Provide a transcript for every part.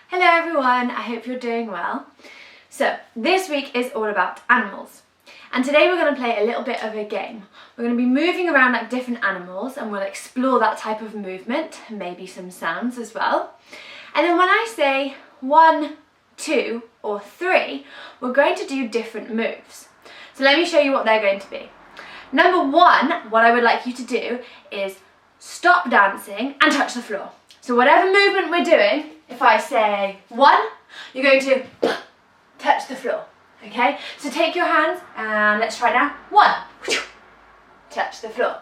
Hello everyone, I hope you're doing well. So this week is all about animals, and today we're going to play a little bit of a game. We're going to be moving around like different animals and we'll explore that type of movement, maybe some sounds as well. And then when I say 1, 2 or 3, we're going to do different moves. So let me show you what they're going to be. Number 1, what I would like you to do is stop dancing and touch the floor. So whatever movement we're doing, if I say 1, you're going to touch the floor, okay? So take your hands and let's try now. 1, touch the floor.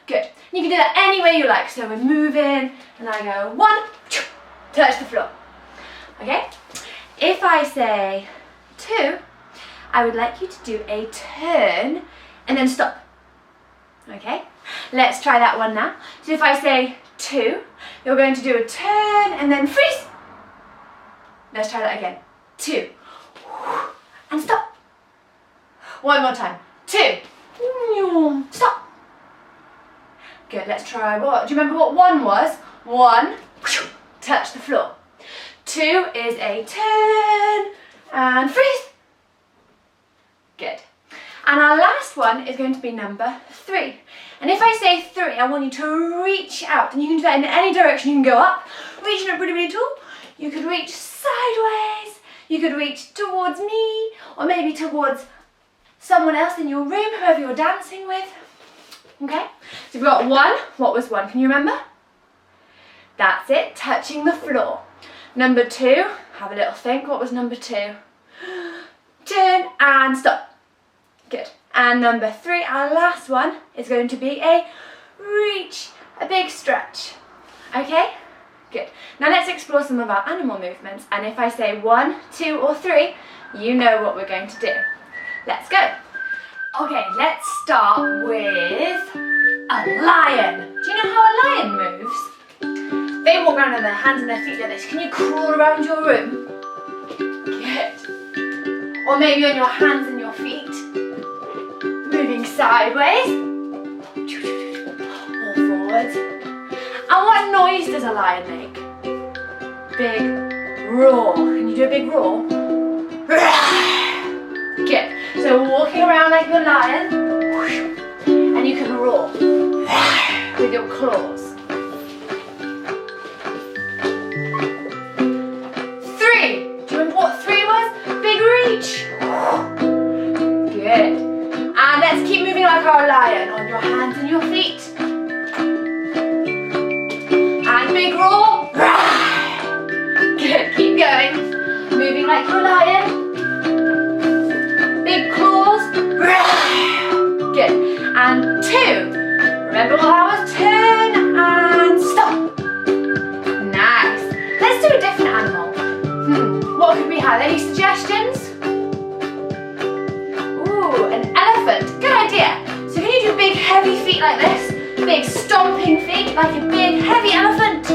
Good. You can do that any way you like. So we're moving and I go 1, touch the floor, okay? If I say 2, I would like you to do a turn and then stop, okay? Let's try that one now. So if I say 2, you're going to do a turn and then freeze. Let's try that again. 2 and stop. One more time. 2 stop. Good. Let's try what? Do you remember what 1 was? 1 touch the floor. 2 is a turn and freeze. Good. And our last one is going to be number 3. And if I say 3, I want you to reach out. And you can do that in any direction. You can go up, reaching up really, really tall. You could reach sideways. You could reach towards me, or maybe towards someone else in your room, whoever you're dancing with. Okay? So we've got 1. What was 1? Can you remember? That's it, touching the floor. Number 2, have a little think. What was number 2? Turn and stop. Good. And number 3, our last one, is going to be a reach, a big stretch. Okay? Good. Now let's explore some of our animal movements, and if I say 1, 2 or 3, you know what we're going to do. Let's go. Okay, let's start with a lion. Do you know how a lion moves? They walk around on their hands and their feet like this. Can you crawl around your room? Good. Or maybe on your hands and your feet. Moving sideways or forwards. And what noise does a lion make? Big roar. Can you do a big roar? Good. So walking around like the lion, and you can roar with your claws. 3. Do you remember what 3 was? Big reach. Good. And let's keep moving like our lion on your hands and your feet. And big roar. Good, keep going. Moving like your lion. Big claws. Good. And 2. Remember what that was? Turn and stop. Nice. Let's do a different animal. What could we have? Any suggestions? An elephant. Good idea. So can you do big heavy feet like this? Big stomping feet like a big heavy elephant.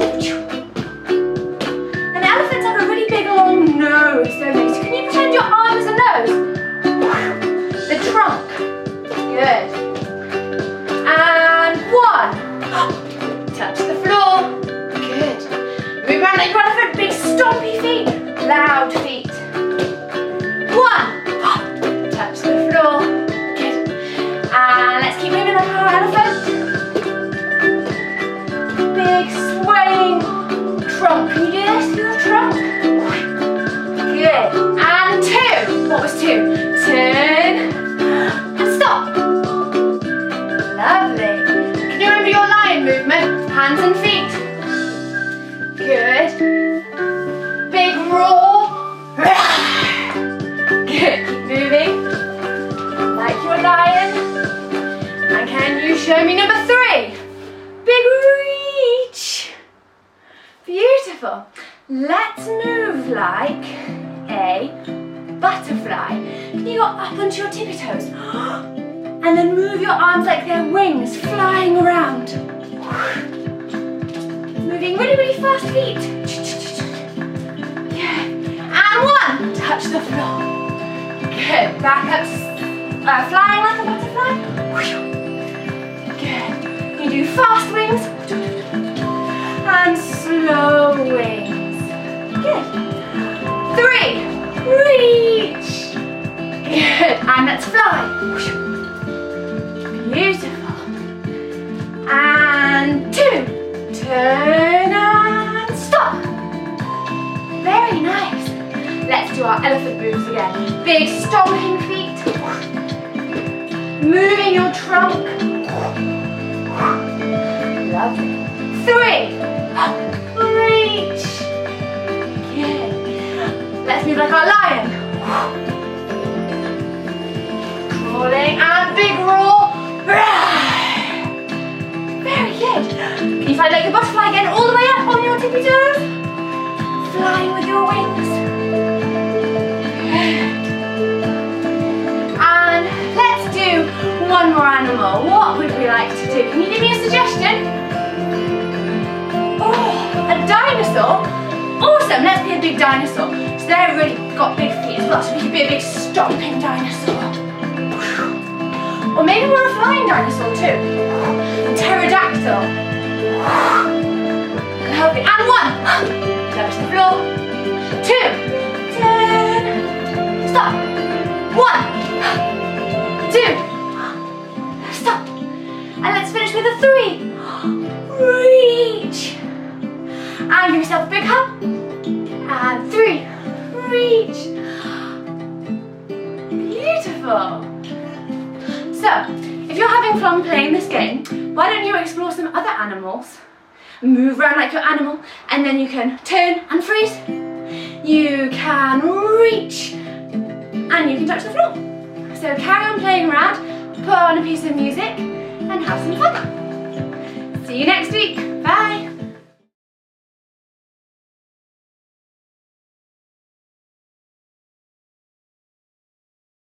And elephants have a really big long nose, don't they? So can you pretend your arm is a nose? The trunk. Good. And 1. Touch the floor. Good. Move around like your elephant. Big stompy feet. Loud feet. 1. Touch the floor. Good. And let's keep moving like our elephant. Big swaying trunk. Can you do this with your trunk? Good. And 2. What was 2? Turn and stop. Lovely. Can you remember your lion movement? Hands and feet. Good. Big roar. Good. Keep moving. Like your lion. And can you show me number 3? Big reach. Beautiful. Let's move like a butterfly. Can you go up onto your tippy toes? And then move your arms like they're wings, flying around. Moving really, really fast feet. Good. And 1. Touch the floor. Good. Back up, flying like a butterfly. Good. You do fast wings and slow wings. Good. And let's fly. Beautiful. And 2. Turn and stop. Very nice. Let's do our elephant moves again. Big stomping feet. Moving your trunk. Lovely. 3. Reach. Good. Let's move like our lion. Crawling and big roar. Very good. Can you fly like a butterfly again, all the way up on your tippy toes? Flying with your wings. And let's do one more animal. What would we like to do? Can you give me a suggestion? Oh, a dinosaur? Awesome, let's be a big dinosaur. So they've really got big feet as well, so we could be a big stomping dinosaur. Or maybe we're a flying dinosaur too. A pterodactyl. Lovely. And 1. Touch the floor. 2. Turn. Stop. 1. 2. Stop. And let's finish with a 3. Reach. And give yourself a big hug. And 3. Reach. Beautiful. So, if you're having fun playing this game, why don't you explore some other animals? Move around like your animal, and then you can turn and freeze. You can reach, and you can touch the floor. So carry on playing around, put on a piece of music, and have some fun. See you next week. Bye.